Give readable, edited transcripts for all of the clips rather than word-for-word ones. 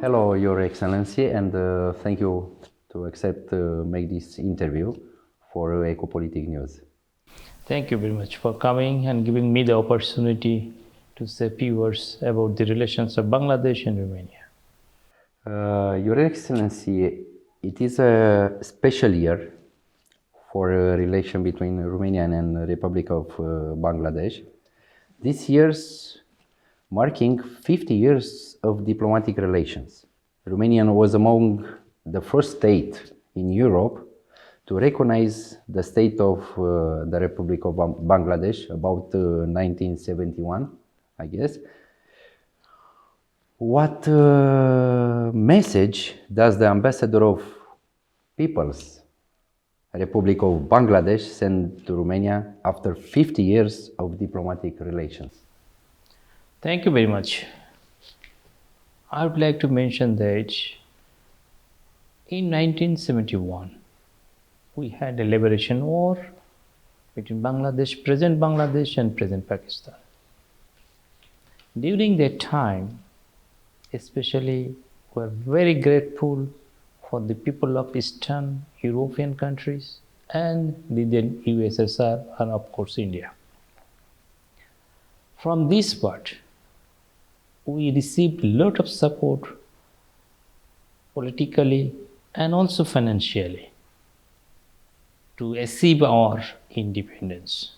Hello, Your Excellency, and thank you to accept make this interview for Ecopolitic News. Thank you very much for coming and giving me the opportunity to say few words about the relations of Bangladesh and Romania. Your Excellency, it is a special year for a relation between Romania and the Republic of Bangladesh. This year's marking 50 years of diplomatic relations. Romania was among the first state in Europe to recognize the state of the Republic of Bangladesh about 1971, I guess. What message does the Ambassador of People's Republic of Bangladesh send to Romania after 50 years of diplomatic relations? Thank you very much. I would like to mention that in 1971, we had a liberation war between present Bangladesh and present Pakistan. During that time, especially, we are very grateful for the people of Eastern European countries and the then USSR and of course India. From this part, we received a lot of support politically and also financially to achieve our independence.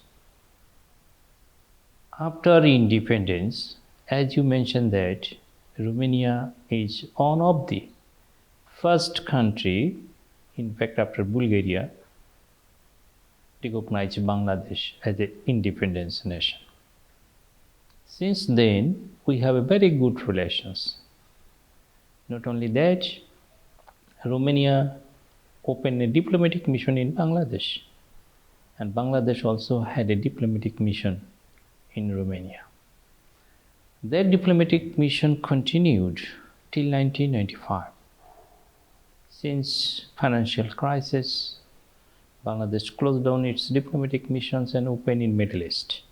After independence, as you mentioned that Romania is one of the first country, in fact after Bulgaria, recognized Bangladesh as an independent nation. Since then, we have a very good relations. Not only that, Romania opened a diplomatic mission in Bangladesh, and Bangladesh also had a diplomatic mission in Romania. That diplomatic mission continued till 1995. Since financial crisis, Bangladesh closed down its diplomatic missions and opened in Middle East.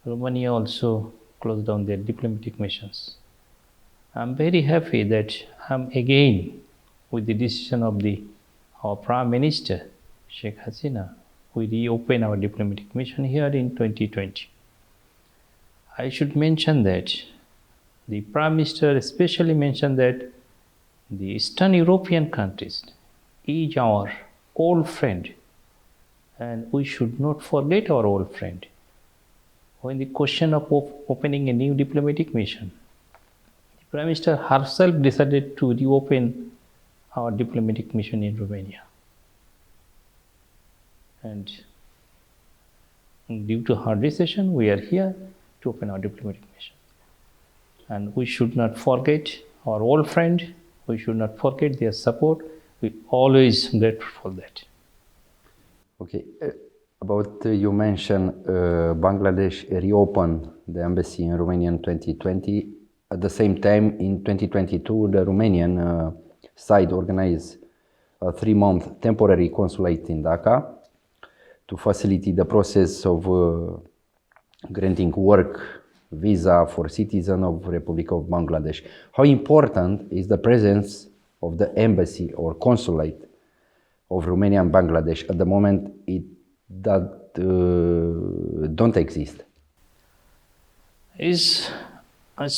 Romania also closed down their diplomatic missions. I'm very happy that I'm again with the decision of our Prime Minister, Sheikh Hasina, we reopen our diplomatic mission here in 2020. I should mention that the Prime Minister especially mentioned that the Eastern European countries is our old friend and we should not forget our old friend. When the question of opening a new diplomatic mission, the Prime Minister herself decided to reopen our diplomatic mission in Romania. And due to her decision, we are here to open our diplomatic mission. And we should not forget our old friend, we should not forget their support. We always grateful for that. Okay. About you mentioned Bangladesh reopened the embassy in Romania in 2020. At the same time, in 2022, the Romanian side organized a 3-month temporary consulate in Dhaka to facilitate the process of granting work visa for citizens of Republic of Bangladesh. How important is the presence of the embassy or consulate of Romania and Bangladesh? At the moment, it don't exist. It's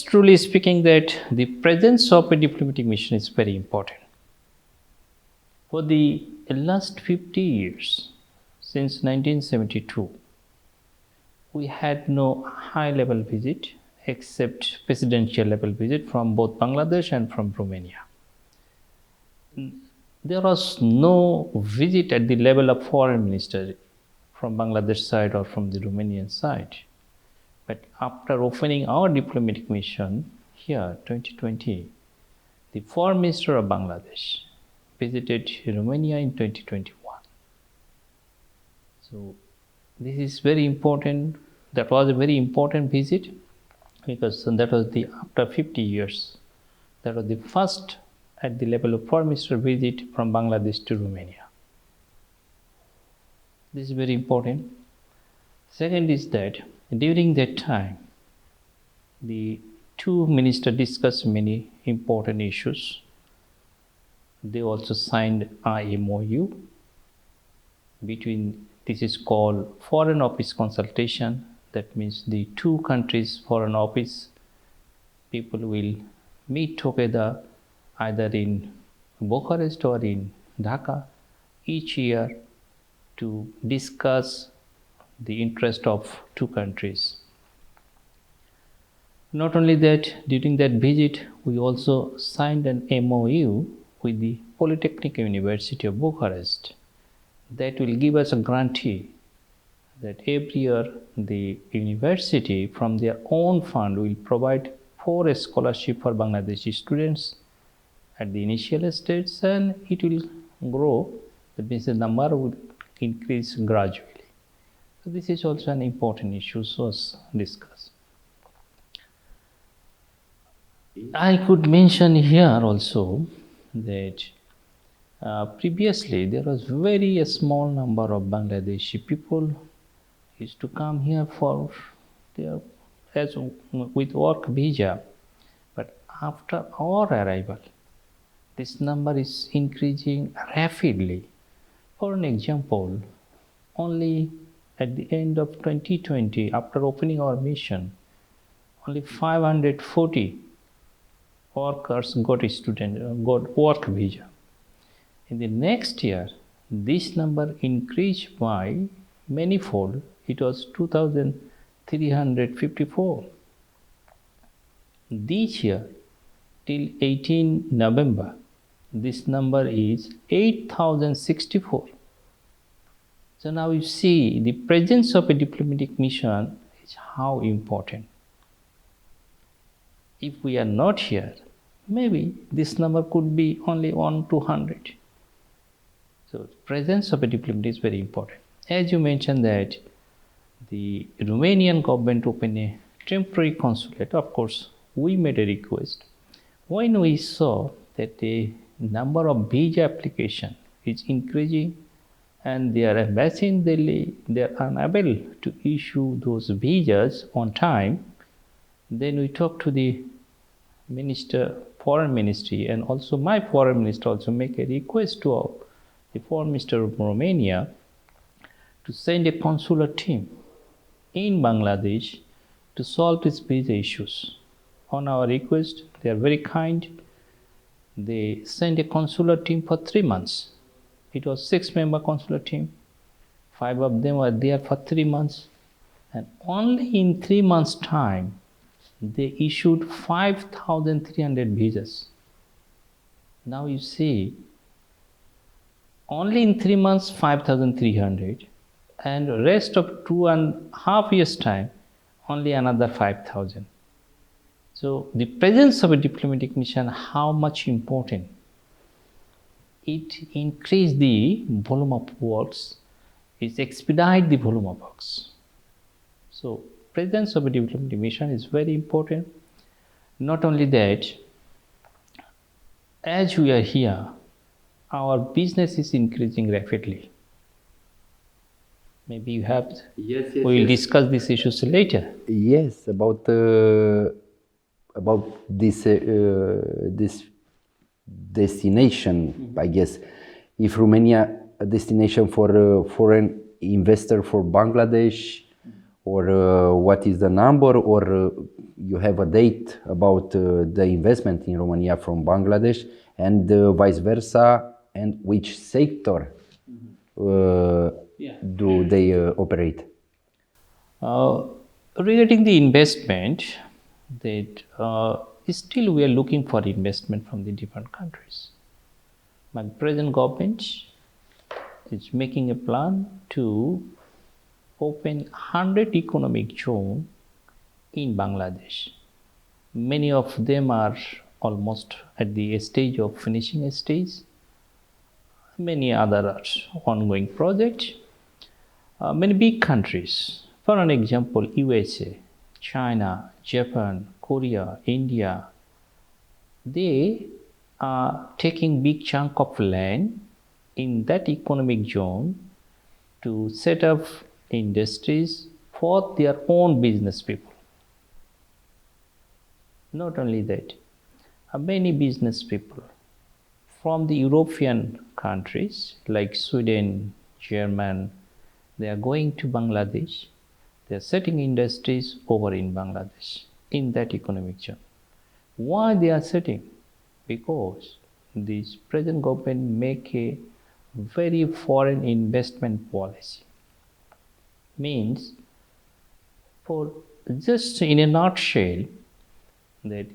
truly speaking that the presence of a diplomatic mission is very important. For the last 50 years, since 1972, we had no high-level visit except presidential level visit from both Bangladesh and from Romania. There was no visit at the level of foreign minister from Bangladesh side or from the Romanian side. But after opening our diplomatic mission here, 2020, the foreign minister of Bangladesh visited Romania in 2021. So this is very important. That was a very important visit because that was after 50 years. That was the first at the level of foreign minister visit from Bangladesh to Romania. This is very important. Second is that during that time, the two ministers discussed many important issues. They also signed a MOU between, this is called Foreign Office Consultation. That means the two countries' foreign office people will meet together either in Bucharest or in Dhaka each year to discuss the interest of two countries. Not only that, during that visit, we also signed an MOU with the Polytechnic University of Bucharest that will give us a guarantee that every year the university from their own fund will provide 4 scholarships for Bangladeshi students at the initial stage, and it will grow. That means the number will increase gradually. So this is also an important issue was discussed. I could mention here also that previously there was very small number of Bangladeshi people used to come here for their with work visa, but after our arrival, this number is increasing rapidly. For an example, only at the end of 2020, after opening our mission, only 540 workers got work visa. In the next year, this number increased by manifold. It was 2,354. This year, till 18 November, this number is 8,064. So now you see the presence of a diplomatic mission is how important. If we are not here, maybe this number could be only 1-200. So presence of a diplomat is very important. As you mentioned that the Romanian government opened a temporary consulate, of course, we made a request. When we saw that the number of visa application is increasing and their embassy in Delhi, they are unable to issue those visas on time, then we talked to the foreign ministry, and also my foreign minister also make a request to the foreign minister of Romania to send a consular team in Bangladesh to solve these visa issues. On our request, they are very kind. They sent a consular team for 3 months. It was 6-member consular team. 5 of them were there for 3 months. And only in 3 months' time, they issued 5,300 visas. Now you see, only in 3 months, 5,300, and rest of 2.5 years' time, only another 5,000. So the presence of a diplomatic mission, how much important? It increase the volume of works, it expedite the volume of works. So presence of a diplomatic mission is very important. Not only that, as we are here, our business is increasing rapidly. Maybe you have. Yes, we will discuss these issues later. Yes, about this destination, I guess. If Romania a destination for foreign investor for Bangladesh, or what is the number, or you have a date about the investment in Romania from Bangladesh, and vice versa, and which sector do they operate? Regarding the investment, that still we are looking for investment from the different countries. My present government is making a plan to open 100 economic zones in Bangladesh. Many of them are almost at the stage of finishing stage. Many other are ongoing projects. Many big countries, for an example, USA, China, Japan, Korea, India, they are taking big chunk of land in that economic zone to set up industries for their own business people. Not only that, many business people from the European countries like Sweden, German, they are going to Bangladesh. They are setting industries over in Bangladesh, in that economic zone. Why they are setting? Because this present government make a very foreign investment policy. Means, for just in a nutshell, that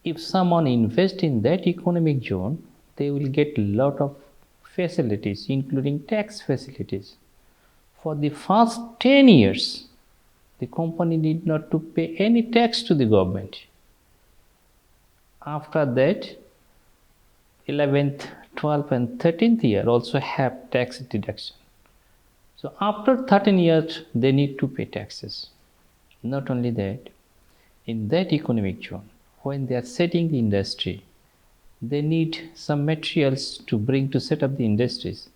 if someone invests in that economic zone, they will get a lot of facilities, including tax facilities. For the first 10 years, the company need not to pay any tax to the government. After that, 11th, 12th and 13th year also have tax deduction. So after 13 years, they need to pay taxes. Not only that, in that economic zone, when they are setting the industry, they need some materials to bring to set up the industries.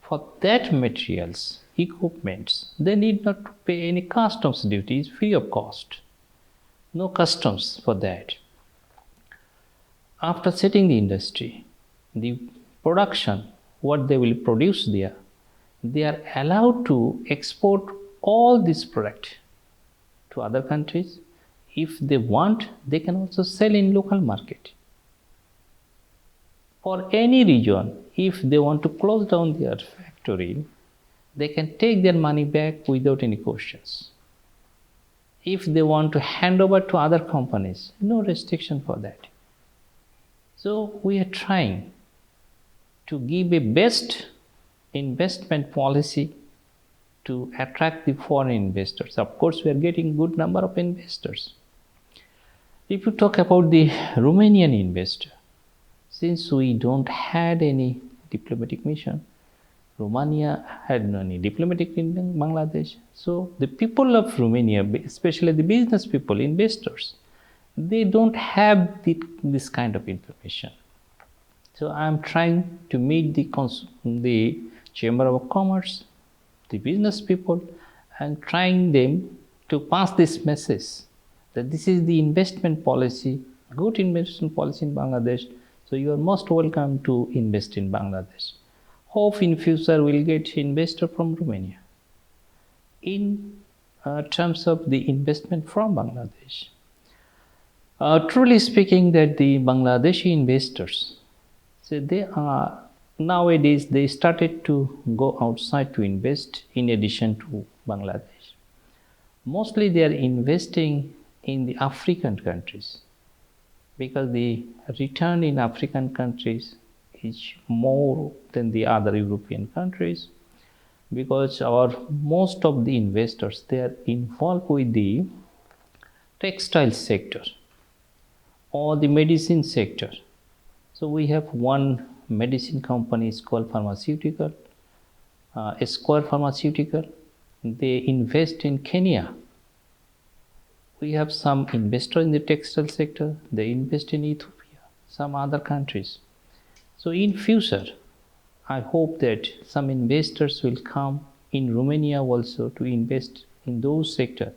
For that materials, equipments, they need not to pay any customs duties free of cost. No customs for that. After setting the industry, the production, what they will produce there, they are allowed to export all this product to other countries. If they want, they can also sell in local market. For any region, if they want to close down their factory, they can take their money back without any questions. If they want to hand over to other companies, no restriction for that. So we are trying to give a best investment policy to attract the foreign investors. Of course, we are getting good number of investors. If you talk about the Romanian investor, since we don't had any diplomatic mission, Romania had no any diplomatic in Bangladesh. So the people of Romania, especially the business people, investors, they don't have this kind of information. So I am trying to meet the Chamber of Commerce, the business people, and trying them to pass this message that this is the investment policy, good investment policy in Bangladesh. So you are most welcome to invest in Bangladesh. Hope in future we'll get investor from Romania. In terms of the investment from Bangladesh, truly speaking, that the Bangladeshi investors, so they are nowadays they started to go outside to invest in addition to Bangladesh. Mostly they are investing in the African countries because the return in African countries is more than the other European countries, because most of the investors, they are involved with the textile sector or the medicine sector. So we have one medicine company is called Pharmaceutical, Square Pharmaceutical. They invest in Kenya. We have some investor in the textile sector. They invest in Ethiopia, some other countries. So in future, I hope that some investors will come in Romania also to invest in those sectors.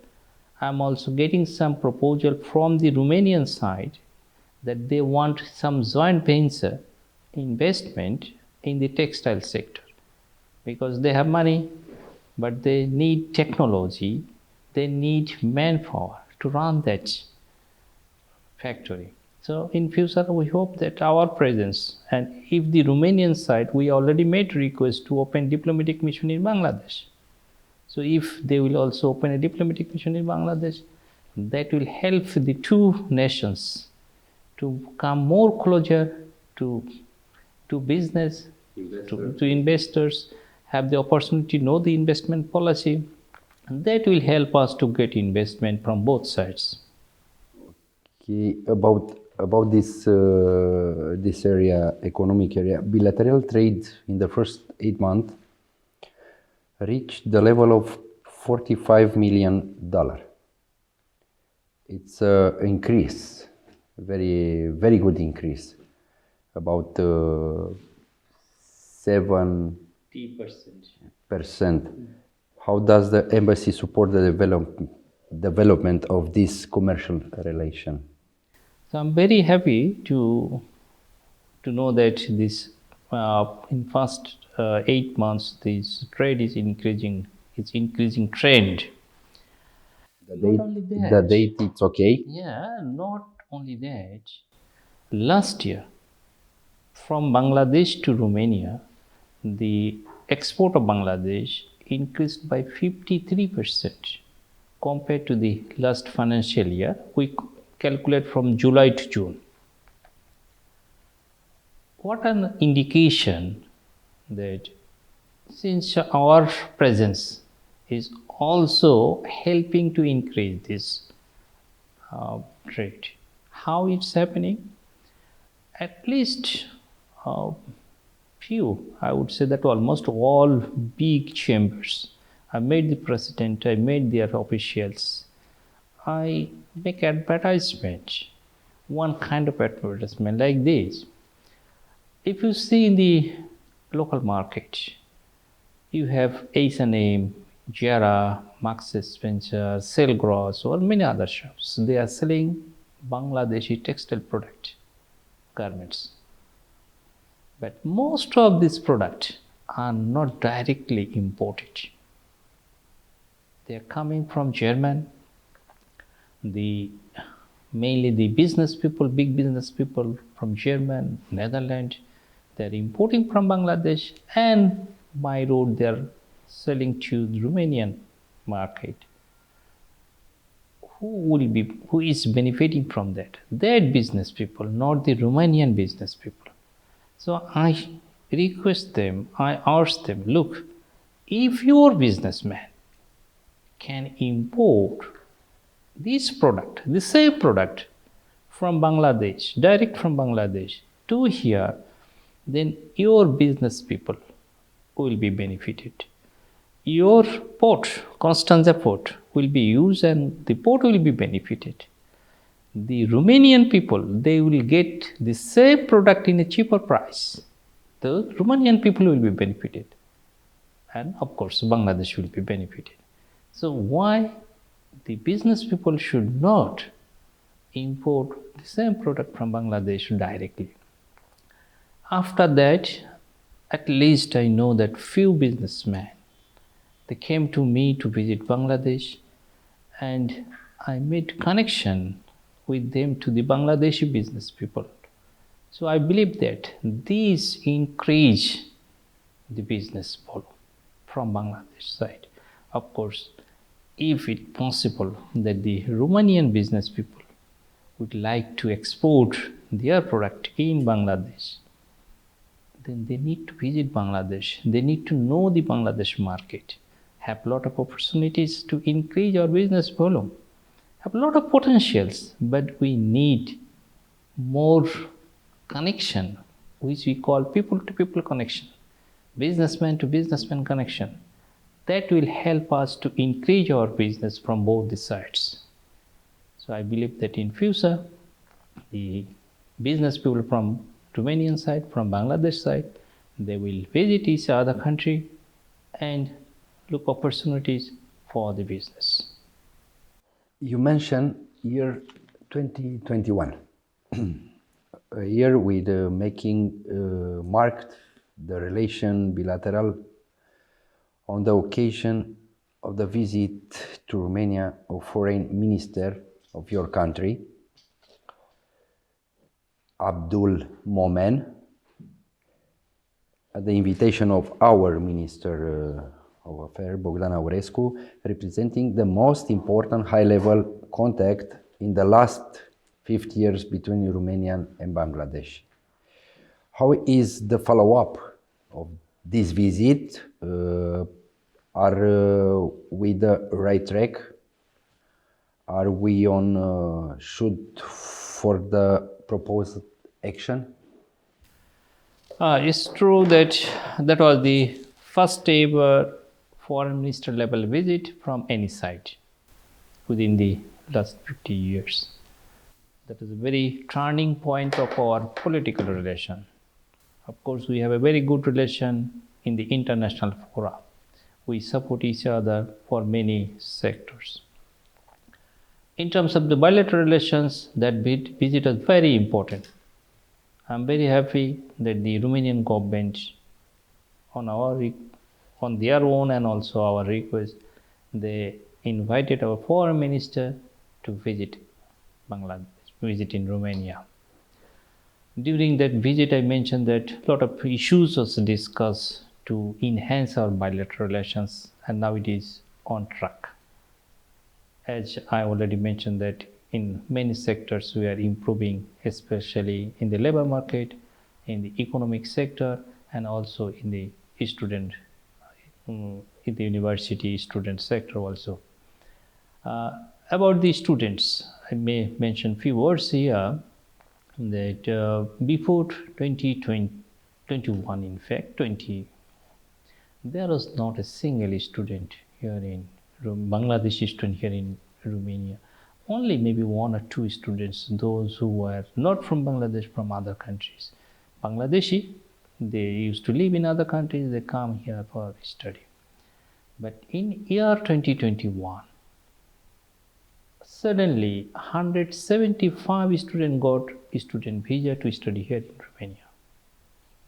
I'm also getting some proposal from the Romanian side that they want some joint venture investment in the textile sector, because they have money, but they need technology, they need manpower to run that factory. So in future, we hope that our presence, and if the Romanian side, we already made request to open diplomatic mission in Bangladesh. So if they will also open a diplomatic mission in Bangladesh, that will help the two nations to come more closer to business, to investors, have the opportunity to know the investment policy, and that will help us to get investment from both sides. Okay, about this area, economic area, bilateral trade in the first 8 months reached the level of $45 million. It's an increase, very good increase, about 70%. How does the embassy support the development of this commercial relation? So I'm very happy to know that this in first 8 months this trade is increasing. It's increasing trend. Not only that. The date it's okay. Yeah, not only that. Last year, from Bangladesh to Romania, the export of Bangladesh increased by 53% compared to the last financial year. We calculate from July to June. What an indication that since our presence is also helping to increase this trade. How it's happening? At least few, I would say that almost all big chambers. I met the president, I met their officials. I make advertisement, one kind of advertisement like this. If you see in the local market, you have H&M, Zara, Marks & Spencer, Selgros, or many other shops. They are selling Bangladeshi textile product, garments. But most of these products are not directly imported. They are coming from Germany. Mainly the business people, big business people from Germany, Netherlands, they are importing from Bangladesh, and by road they are selling to the Romanian market. Who is benefiting from that? That business people, not the Romanian business people. So I request them, I ask them, look, if your businessman can import this product, the same product from Bangladesh, direct from Bangladesh to here, then your business people will be benefited. Your port, Constanța port, will be used and the port will be benefited. The Romanian people, they will get the same product in a cheaper price. The Romanian people will be benefited. And of course, Bangladesh will be benefited. So why the business people should not import the same product from Bangladesh directly? After that, at least I know that few businessmen, they came to me to visit Bangladesh, and I made connection with them to the Bangladeshi business people. So I believe that these increase the business flow from Bangladesh side. Of course, if it's possible that the Romanian business people would like to export their product in Bangladesh, then they need to visit Bangladesh. They need to know the Bangladesh market, have a lot of opportunities to increase our business volume, have a lot of potentials, but we need more connection, which we call people-to-people connection, businessman-to-businessman connection. That will help us to increase our business from both the sides. So I believe that in future, the business people from Romanian side, from Bangladesh side, they will visit each other country and look opportunities for the business. You mentioned year 2021, a year with marked the relation bilateral on the occasion of the visit to Romania of Foreign Minister of your country, Abdul Momen, at the invitation of our Minister of Affairs, Bogdan Aurescu, representing the most important high-level contact in the last 50 years between Romania and Bangladesh. How is the follow-up of this visit? Are we the right track? Are we on shoot for the proposed action? It's true that that was the first ever foreign minister level visit from any side within the last 50 years. That is a very turning point of our political relation. Of course, we have a very good relation in the international fora. We support each other for many sectors. In terms of the bilateral relations, that visit was very important. I'm very happy that the Romanian government, on their own and also our request, they invited our foreign minister to visit Bangladesh, visit in Romania. During that visit, I mentioned that a lot of issues was discussed to enhance our bilateral relations, and now it is on track. As I already mentioned that in many sectors we are improving, especially in the labor market, in the economic sector, and also in the student, in the university student sector also. About the students, I may mention few words here that before 2021, in fact, there was not a single student here in Bangladeshi student here in Romania. Only maybe one or two students, those who were not from Bangladesh, from other countries. Bangladeshi, they used to live in other countries, they come here for study. But in year 2021, suddenly 175 students got student visa to study here in Romania.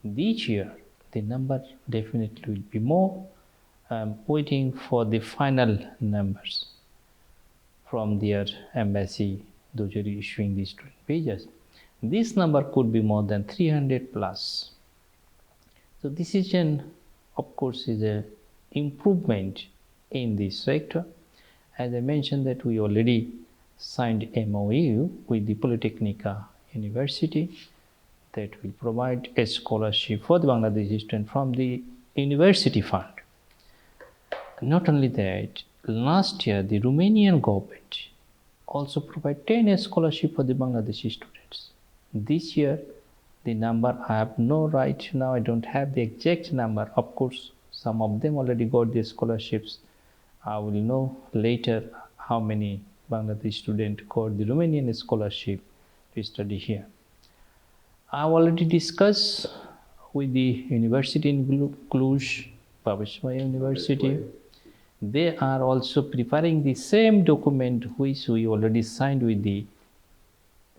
This year, the number definitely will be more. I'm waiting for the final numbers from their embassy, those are issuing these student visas. This number could be more than 300 plus. So this is of course, is an improvement in this sector. As I mentioned that we already signed MOU with the Polytechnica University that will provide a scholarship for the Bangladeshi student from the university fund. Not only that, last year the Romanian government also provided 10 scholarship for the Bangladeshi students. This year, the number I have no right now, I don't have the exact number. Of course, some of them already got the scholarships. I will know later how many Bangladeshi students got the Romanian scholarship to study here. I have already discussed with the university in Cluj, Populare University. They are also preparing the same document which we already signed with the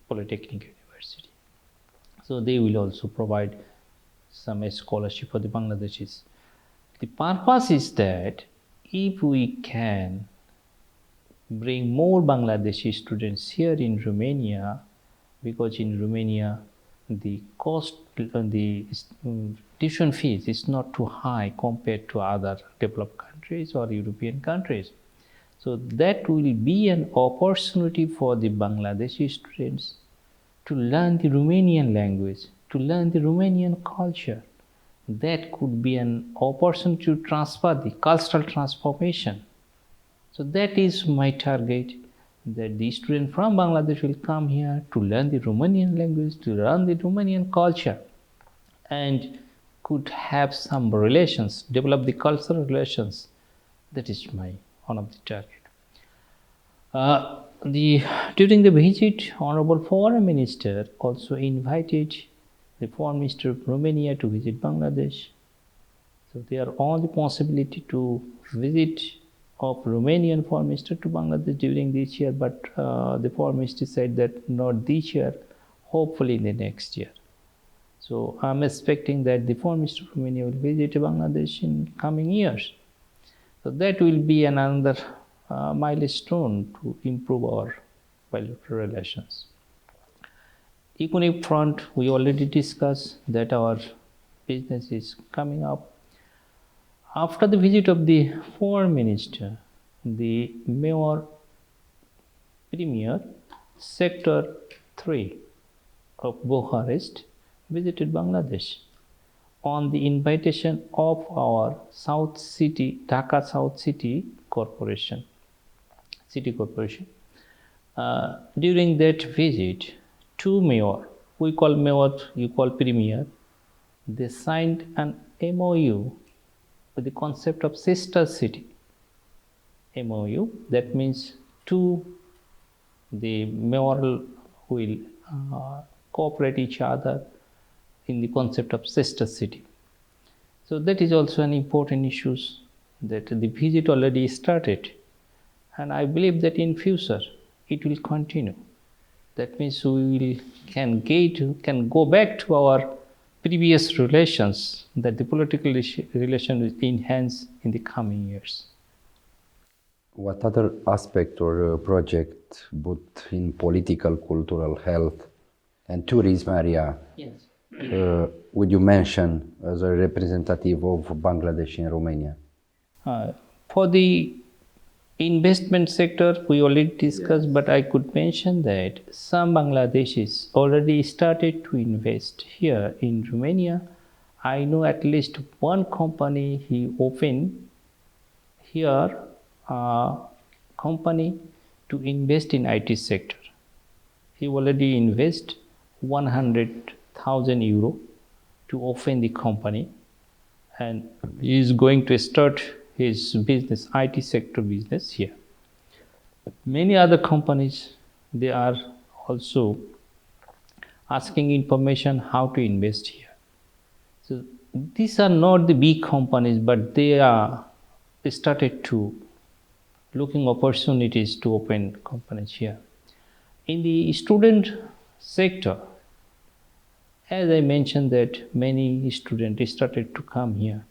Polytechnic University. So they will also provide some scholarship for the Bangladeshis. The purpose is that if we can bring more Bangladeshi students here in Romania, because in Romania the cost, the tuition fees is not too high compared to other developed countries or European countries. So that will be an opportunity for the Bangladeshi students to learn the Romanian language, to learn the Romanian culture. That could be an opportunity to transfer the cultural transformation. So that is my target, that the student from Bangladesh will come here to learn the Romanian language, to learn the Romanian culture, and could have some relations, develop the cultural relations. That is one of the target. During the visit, Honorable Foreign Minister also invited the Foreign Minister of Romania to visit Bangladesh. So there are all the possibility to visit of Romanian Foreign Minister to Bangladesh during this year, but the Foreign Minister said that not this year, hopefully in the next year. So I'm expecting that the Foreign Minister of Romania will visit Bangladesh in coming years. So that will be another milestone to improve our bilateral relations. Economic front, we already discussed that our business is coming up. After the visit of the Foreign Minister, the Premier, Sector 3 of Bucharest visited Bangladesh on the invitation of our South City, Dhaka South City Corporation. During that visit, two mayors, we call mayor, you call premier, they signed an MOU with the concept of sister city. MOU, that means the mayoral will cooperate each other in the concept of sister city. So that is also an important issue that the visit already started, and I believe that in future it will continue. That means we can go back to our previous relations, that the political relation will enhance in the coming years. What other aspect or project, both in political, cultural, health, and tourism area, would you mention as a representative of Bangladesh in Romania? For the investment sector, we already discussed, but I could mention that some Bangladeshis already started to invest here in Romania. I know at least one company he opened here, company to invest in IT sector. He already invest 100,000 euro to open the company, and he is going to start his business, IT sector business here. Many other companies, they are also asking information how to invest here. So these are not the big companies, but they started to looking opportunities to open companies here. In the student sector, as I mentioned that many students started to come here,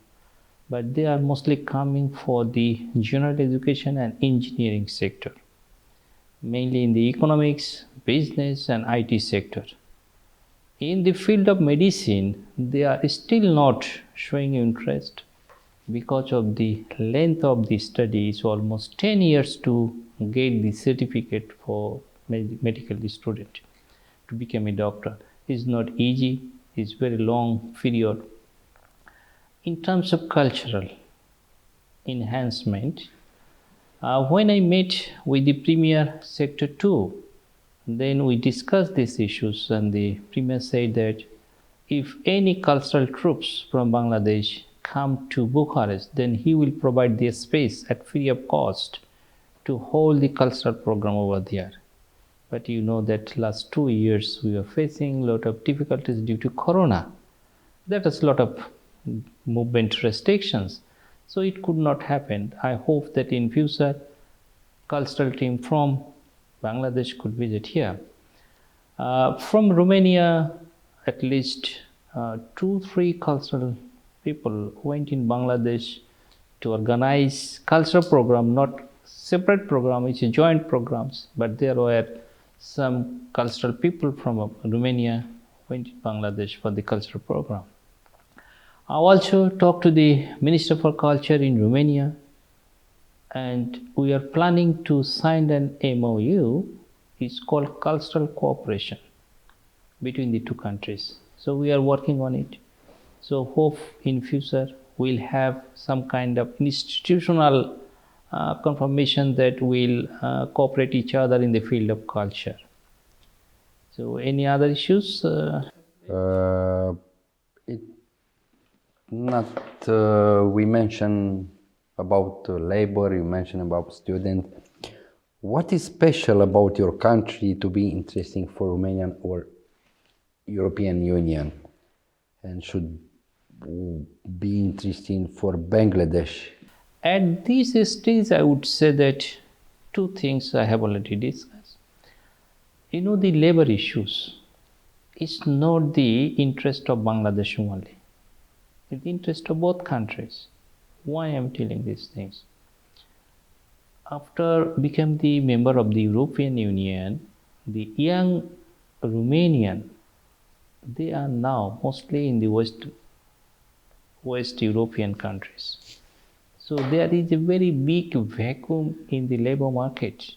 but they are mostly coming for the general education and engineering sector, mainly in the economics, business and IT sector. In the field of medicine, they are still not showing interest because of the length of the study. It's almost 10 years to get the certificate for medical student to become a doctor. It's not easy, it's very long period. In terms of cultural enhancement, when I met with the Premier Sector 2, then we discussed these issues, and the Premier said that if any cultural troops from Bangladesh come to Bucharest, then he will provide their space at free of cost to hold the cultural program over there. But you know that last 2 years we are facing a lot of difficulties due to Corona. There was a lot of movement restrictions, so it could not happen. I hope that in future cultural team from Bangladesh could visit here. From Romania, at least 2-3 cultural people went in Bangladesh to organize cultural program, not separate program, it's a joint programs, but there were some cultural people from Romania went to Bangladesh for the cultural program. I also talked to the Minister for Culture in Romania, and we are planning to sign an MOU. It's called Cultural Cooperation between the two countries. So we are working on it. So hope in future we'll have some kind of institutional confirmation that we'll cooperate each other in the field of culture. So any other issues? We mentioned about labor, you mentioned about student. What is special about your country to be interesting for Romanian or European Union, and should be interesting for Bangladesh? At this stage, I would say that 2 things I have already discussed. You know, the labor issues is not the interest of Bangladesh only. It's the interest of both countries. Why I am telling these things? After becoming the member of the European Union, the young Romanian, they are now mostly in the West European countries. So there is a very big vacuum in the labor market.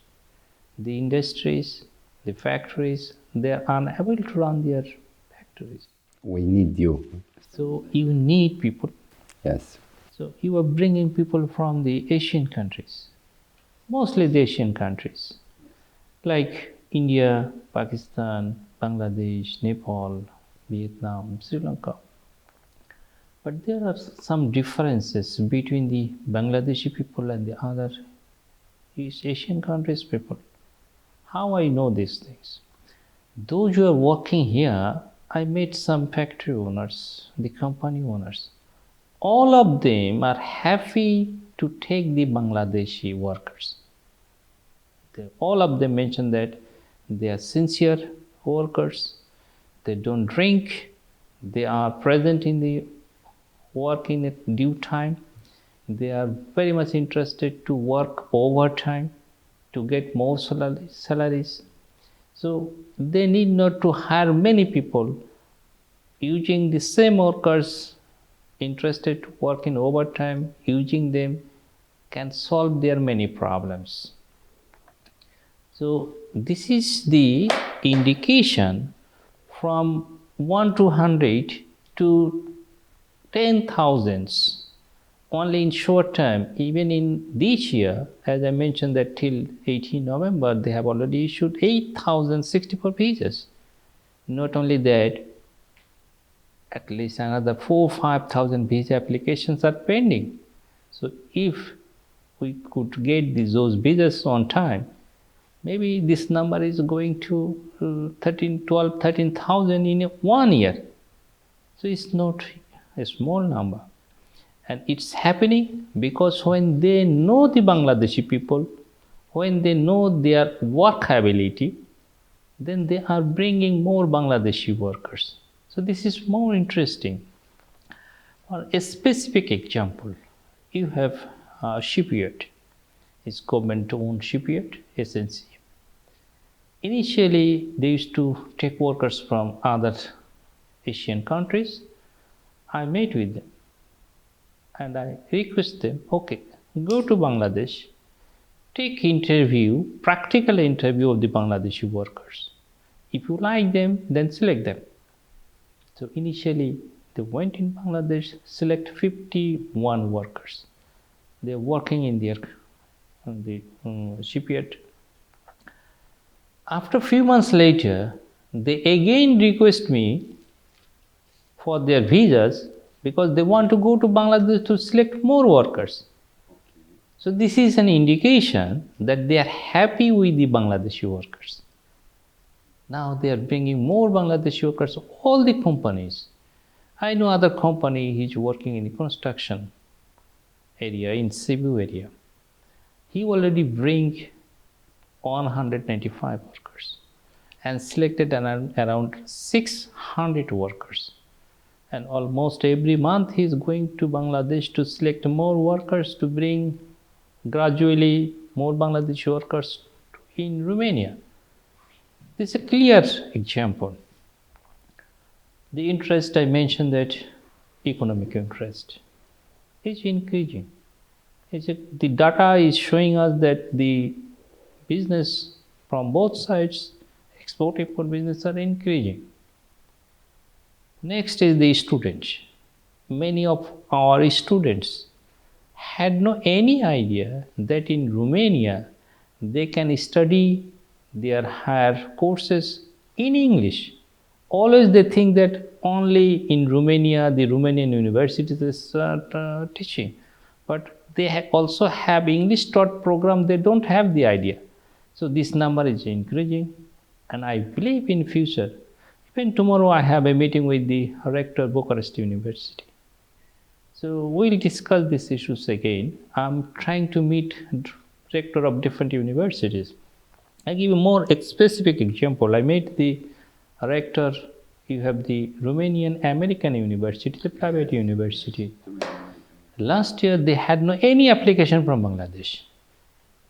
The industries, the factories, they are unable to run their factories. We need you. So you need people. Yes. So you are bringing people from the Asian countries, mostly the Asian countries, like India, Pakistan, Bangladesh, Nepal, Vietnam, Sri Lanka. But there are some differences between the Bangladeshi people and the other East Asian countries people. How I know these things? Those who are working here, I met some factory owners, the company owners. All of them are happy to take the Bangladeshi workers. All of them mention that they are sincere workers, they don't drink, they are present in the work in a due time, they are very much interested to work overtime to get more salaries. So they need not to hire many people. Using the same workers interested to work in overtime, using them can solve their many problems. So this is the indication from 1 to 100 to 10,000s only in short time. Even in this year, as I mentioned that till 18 November, they have already issued 8,064 pages. Not only that, at least another 4,000-5,000 visa applications are pending. So if we could get those visas on time, maybe this number is going to 13,000 in 1 year. So it's not a small number. And it's happening because when they know the Bangladeshi people, when they know their work ability, then they are bringing more Bangladeshi workers. So this is more interesting. For a specific example, you have a shipyard. It's government-owned shipyard, SNC. Initially, they used to take workers from other Asian countries. I met with them and I request them, okay, go to Bangladesh, take interview, practical interview of the Bangladeshi workers. If you like them, then select them. So initially, they went in Bangladesh, select 51 workers. They are working in the shipyard. After a few months later, they again request me for their visas because they want to go to Bangladesh to select more workers. So this is an indication that they are happy with the Bangladeshi workers. Now they are bringing more Bangladeshi workers, all the companies. I know other company is working in the construction area, in Cebu area. He already bring 195 workers and selected around 600 workers. And almost every month he is going to Bangladesh to select more workers to bring gradually more Bangladeshi workers in Romania. This is a clear example. The interest I mentioned, that economic interest is increasing. The data is showing us that the business from both sides, export-import business, are increasing. Next is the students. Many of our students had no any idea that in Romania they can study their higher courses in English. Always they think that only in Romania the Romanian universities are teaching, but they also have English taught program. They don't have the idea. So this number is increasing, and I believe in future. Even tomorrow I have a meeting with the rector of Bucharest University. So we'll discuss these issues again. I'm trying to meet rector of different universities. I give a more specific example. I met the rector. You have the Romanian American University, the private university. Last year they had no any application from Bangladesh.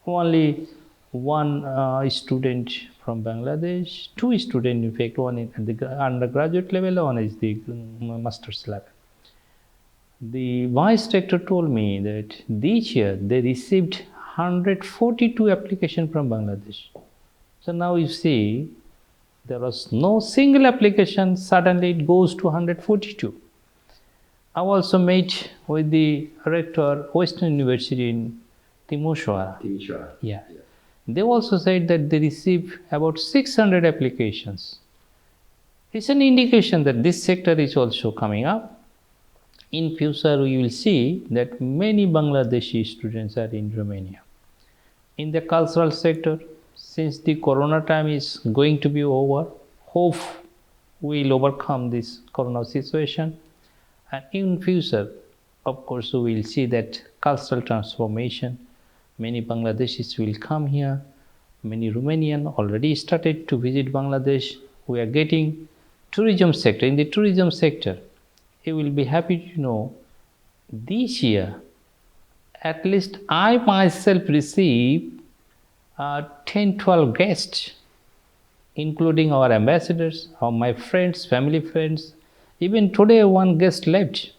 Only one student from Bangladesh, two students in fact, one at the undergraduate level, one is the master's level. The vice rector told me that this year they received 142 applications from Bangladesh. So now you see, there was no single application, suddenly it goes to 142. I also met with the rector Western University in Timisoara. Yeah. They also said that they received about 600 applications. It's an indication that this sector is also coming up. In future, we will see that many Bangladeshi students are in Romania. In the cultural sector, since the corona time is going to be over, hope we will overcome this corona situation. And in future, of course, we will see that cultural transformation. Many Bangladeshis will come here. Many Romanian already started to visit Bangladesh. We are getting tourism sector. In the tourism sector, you will be happy to know this year, at least I myself received 10-12 guests, including our ambassadors, my friends, family friends. Even today, one guest left.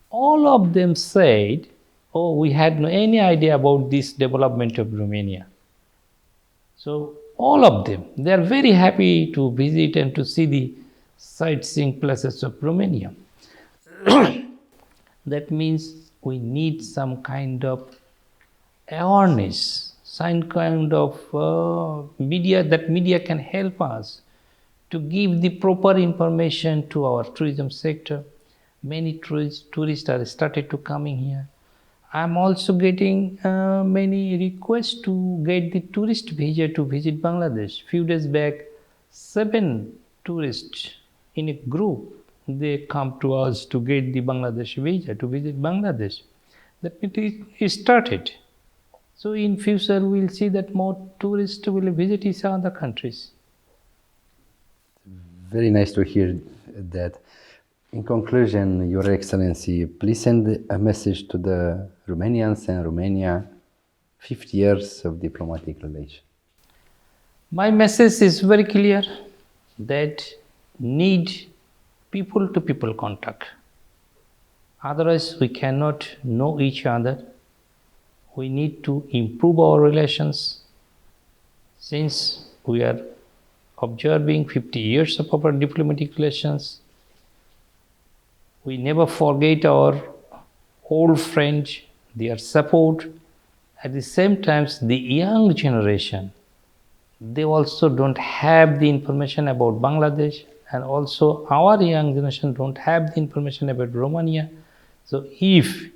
All of them said, "Oh, we had no any idea about this development of Romania." So all of them, they are very happy to visit and to see the sightseeing places of Romania. That means we need some kind of awareness, some kind of media, that media can help us to give the proper information to our tourism sector. Many tourists are started to coming here. I'm also getting many requests to get the tourist visa to visit Bangladesh. Few days back, 7 tourists in a group, they come to us to get the Bangladesh visa to visit Bangladesh. That means it started. So in future, we'll see that more tourists will visit each other countries. Very nice to hear that. In conclusion, Your Excellency, please send a message to the Romanians and Romania, 50 years of diplomatic relation. My message is very clear, that need people-to-people contact. Otherwise, we cannot know each other. We need to improve our relations. Since we are observing 50 years of our diplomatic relations, we never forget our old friends, their support. At the same time, the young generation, they also don't have the information about Bangladesh, and also our young generation don't have the information about Romania. So if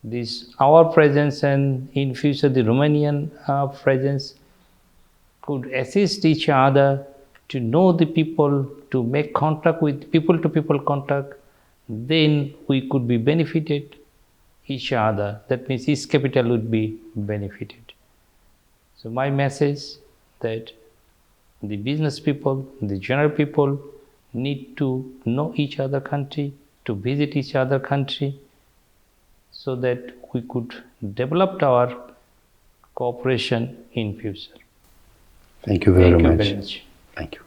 this our presence and in future the Romanian presence could assist each other to know the people, to make contact with people-to-people contact, then we could be benefited each other. That means each capital would be benefited. So my message that the business people, the general people need to know each other country, to visit each other country, so that we could develop our cooperation in future. Thank you very Thank you much. very much. Thank you.